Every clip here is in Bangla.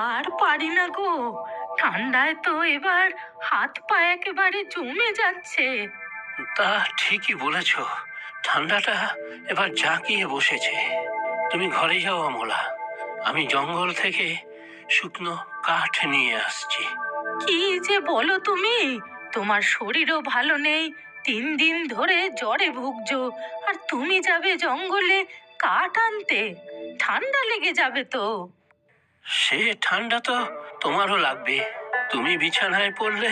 আর পারি না গো, ঠান্ডায় তো এবার হাত পা একেবারে জমে যাচ্ছে। তা ঠিকই বলেছ, ঠান্ডাটা এবার জাঁকিয়ে বসেছে। তুমি ঘরে যাও অমলা, আমি জঙ্গল থেকে শুকনো কাঠ নিয়ে আসছি। কি যে বলো তুমি, তোমার শরীরও ভালো নেই, 3 দিন ধরে জ্বরে ভুগছো, আর তুমি যাবে জঙ্গলে কাঠ আনতে? ঠান্ডা লেগে যাবে তো। সে ঠান্ডা তো তোমারও লাগবে, তুমি বিছানায় পড়লে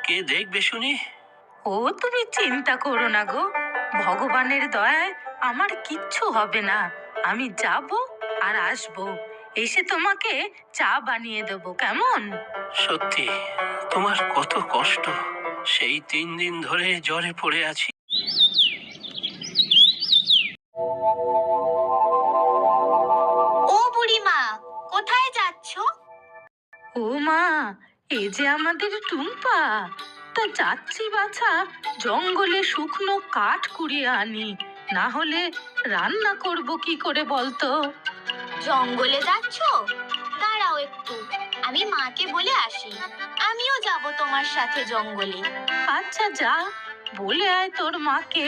কে দেখবে শুনি? ও তুমি চিন্তা করো না গো, ভগবানের দয়ায় আমার কিচ্ছু হবে না। আমি যাব আর আসবো, এসে তোমাকে চা বানিয়ে দেবো, কেমন? সত্যি তোমার কত কষ্ট, সেই 3 দিন ধরে জ্বরে পড়ে আছি। ও বুড়িমা, কোথায় যাচ্ছো? ও মা, এ যে আমাদের টুম্পা। তা যাচ্ছি বাছা, জঙ্গলে শুকনো কাঠ কুড়িয়ে আনি, না হলে রান্না করব কি করে বলতো? জঙ্গলে যাচ্ছো? দাঁড়াও একটু, আমি মাকে বলে আসি। আমিও যাব তোমার সাথে জঙ্গলে। আচ্ছা যা, বলে আয় তোর মাকে,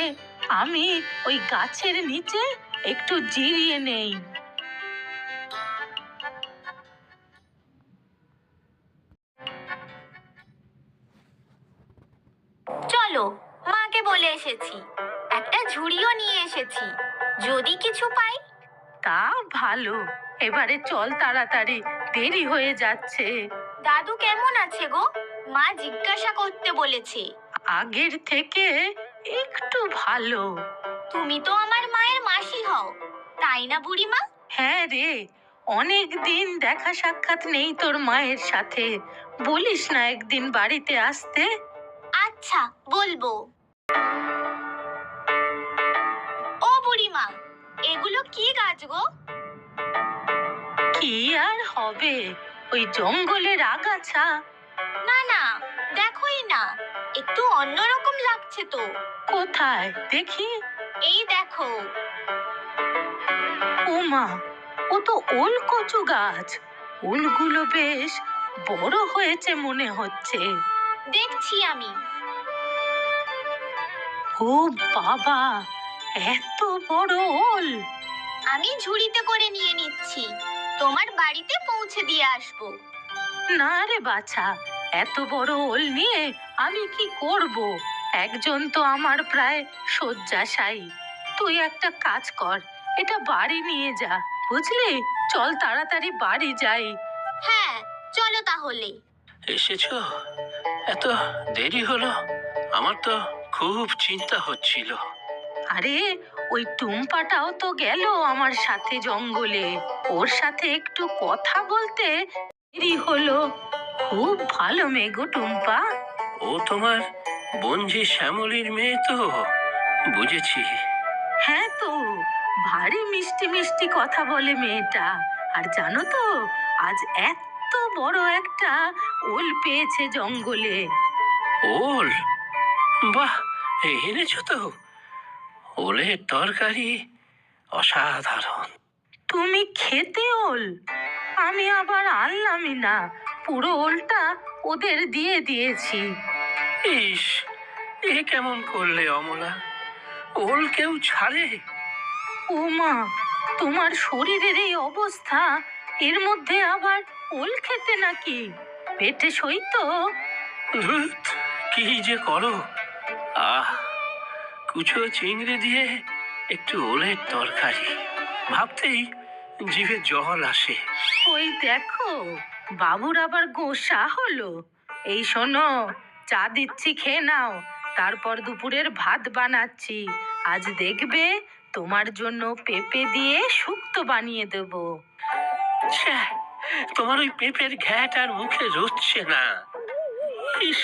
আমি ওই গাছের নিচে একটু জিরিয়ে নেই। চলো, মাকে বলে এসেছি। একটা ঝুড়িও নিয়ে এসেছি, যদি কিছু পাই। তা ভালো, এবারে চল তাড়াতাড়ি, দেরি হয়ে যাচ্ছে। দাদু কেমন আছে গো? মা জিজ্ঞাসা করতে বলেছে। আগের থেকে একটু ভালো। তুমি তো আমার মায়ের মাসি হও, তাই না বুড়িমা? হ্যাঁ রে, অনেক দিন দেখা সাক্ষাৎ নেই তোর মায়ের সাথে, বলিস না একদিন বাড়িতে আসতে? আচ্ছা, বলবো। ও বুড়িমা, এগুলো কি গাছ গো? কি আর হবে, ওই জঙ্গলের আগাছা। না না, দেখোই না, একটু অন্যরকম লাগছে তো। কোথায় দেখি? এই দেখো। ও মা, ও তো ওল কচু গাছ, ওলগুলো বেশ বড় হয়েছে মনে হচ্ছে। দেখছি আমি। ও বাবা, এত বড় ওল! আমি ঝুড়িতে করে নিয়ে নিচ্ছি, তোমার বাড়িতে পৌঁছে দিয়ে আসবো। না রে বাছা, এত বড় ওল নিয়ে আমি কি করব? একজন তো আমার প্রায় শয্যাশায়ী। তুই একটা কাজ কর, এটা বাড়ি নিয়ে যা, বুঝলি? চল তাড়াতাড়ি বাড়ি যাই। হ্যাঁ, চলো তাহলে। এসেছো? এত দেরি হলো, আমার তো খুব চিন্তা হচ্ছিল। আরে, ওই টুম্পাটাও তো গেল আমার সাথে জঙ্গলে, ওর সাথে একটু কথা বলতে দেরি হলো। খুব ভালো মেয়ে গো টুম্পা। ও তোমার বঞ্জি শ্যামলীর মেয়ে তো, বুঝেছি। হ্যাঁ তো, ভারী মিষ্টি মিষ্টি কথা বলে মেয়েটা। আর জানো তো, আজ এত বড় একটা ওল পেয়েছে জঙ্গলে। ওল? বাহ, এনেছো তো? ওলের তরকারি অসাধারণ। তুমি খেতে ওল? আমি আবার আনলামই না, পুরো ওলটা ওদের দিয়ে দিয়েছি। ইস, এ কেমন করলে অমলা? ওল কেউ ছাড়ে? ও মা, তোমার শরীরের এই অবস্থা, এর মধ্যে আবার ওল খেতে নাকি? পেটে সই তো? ধুৎ, কি যে করো! আহ, কুচো চিংড়ি দিয়ে একটু ওলের তরকারি, ভাবতেই জিভে জল আসে। ওই দেখো, বাবুর আবার গোসা হলো। এই শোনো, চা দিচ্ছি, খেয়ে নাও, তারপর দুপুরের ভাত বানাচ্ছি। আজ দেখবে তোমার জন্য পেঁপে দিয়ে শুক্তো বানিয়ে দেবো। ছ্যা, তোমার ওই পেঁপের ঘ্যাট আর মুখে রুচছে না। ইস,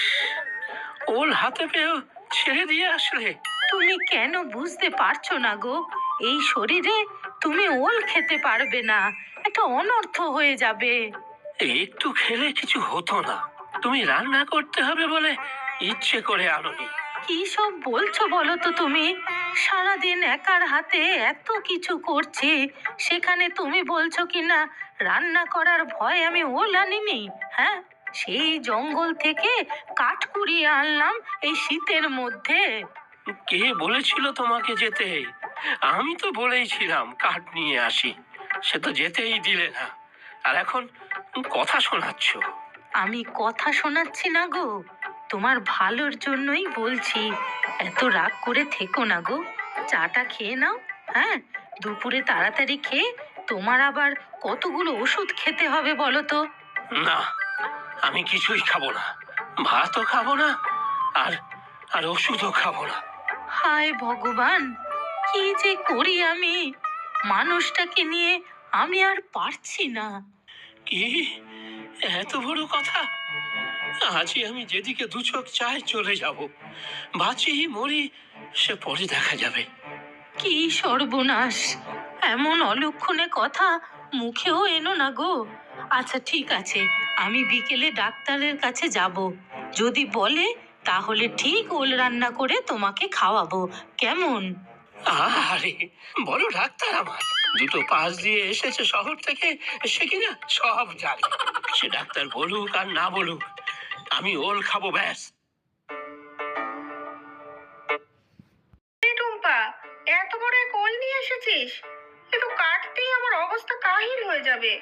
ওল হাতে পেয়েও ছেড়ে দিয়ে আসলে। তুমি কেন বুঝতে পারছো না গো? এই শরীরে তুমি ওল খেতে পারবে না, একটা অনর্থ হয়ে যাবে। একটু খেলে কিছু হতো না, তুমি রান্না করতে হবে বলে ইচ্ছে করে আনোনি। কি সব বলছো বলো তো তুমি? সারাদিন একার হাতে এত কিছু করছি, সেখানে তুমি বলছো কিনা রান্না করার ভয় আমি ওল আনিনি। হ্যাঁ, সেই জঙ্গল থেকে কাঠ কুড়িয়ে আনলাম এই শীতের মধ্যে। কে বলেছিল তোমাকে যেতে? আমি তো বলেইছিলাম কাঠ নিয়ে আসি, সে তো যেতেই দিলে না, আর এখন কথা শোনাচ্ছ। আমি কথা শোনাচ্ছি না গো, তোমার ভালোর জন্যই বলছি। এত রাগ করে থেকো না গো, চাটা খেয়ে নাও। হ্যাঁ, দুপুরে তাড়াতাড়ি খেয়ে তোমার আবার কতগুলো ওষুধ খেতে হবে বলো তো। না, আমি কিছুই খাবো না, ভাতও খাবো না, আর আর ওষুধও খাবো না। হায় ভগবান, কি যে করি আমি! মানুষটাকে নিয়ে আমি আর পারছি না। কি এত বড় কথা! আজই আমি যেদিকে দু চোখ চাই চলে যাব, বাঁচি মরি সে পরে দেখা যাবে। কি সর্বনাশ! এমন অলক্ষণে কথা মুখেও এনো না গো। আচ্ছা ঠিক আছে, আমি বিকেলে ডাক্তারের কাছে যাব। যদি বলে তাহলে ঠিক ওল রান্না করে তোমাকে খাওয়াবো, কেমন? আরে বড় ডাক্তার আমার, দুটো পাশ দিয়ে এসেছে শহর থেকে, সে কিনা সব জানে। সে ডাক্তার বলুক আর না বলুক, আমি ওল খাবো ব্যাস। টুম্পা, এত বড় এক ওল নিয়ে এসেছিস? এ তো কাটতেই আমার অবস্থা কাহিল হয়ে যাবে।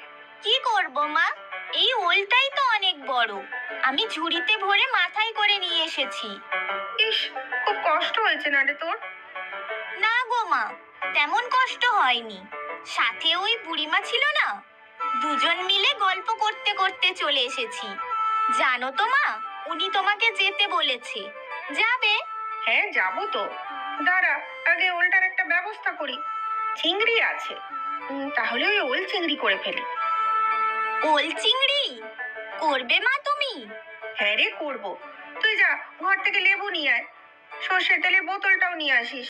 কি করব মা, এই ওলটাই তো অনেক বড়। আমি ঝুড়িতে ভরে মাথায় করে নিয়ে এসেছি। ইস, খুব কষ্ট হয়েছে না রে তোর? না গো মা, তেমন কষ্ট হয়নি। সাথে ওই বুড়িমা ছিল না, দুজন মিলে গল্প করতে করতে চলে এসেছি। জানো তো মা, উনি তোমাকে যেতে বলেছে। যাবে? হ্যাঁ যাবো তো। দাঁড়া, আগে ওলটার একটা ব্যবস্থা করি। চিংড়ি আছে, তাহলে ওই ওল চিংড়ি করে ফেলি। ওল চিংড়ি করবে মা তুমি? হ্যাঁ রে, করবো। তুই যা, ঘর থেকে লেবু নিয়ে আয়, সর্ষের তেলের বোতলটাও নিয়ে আসিস।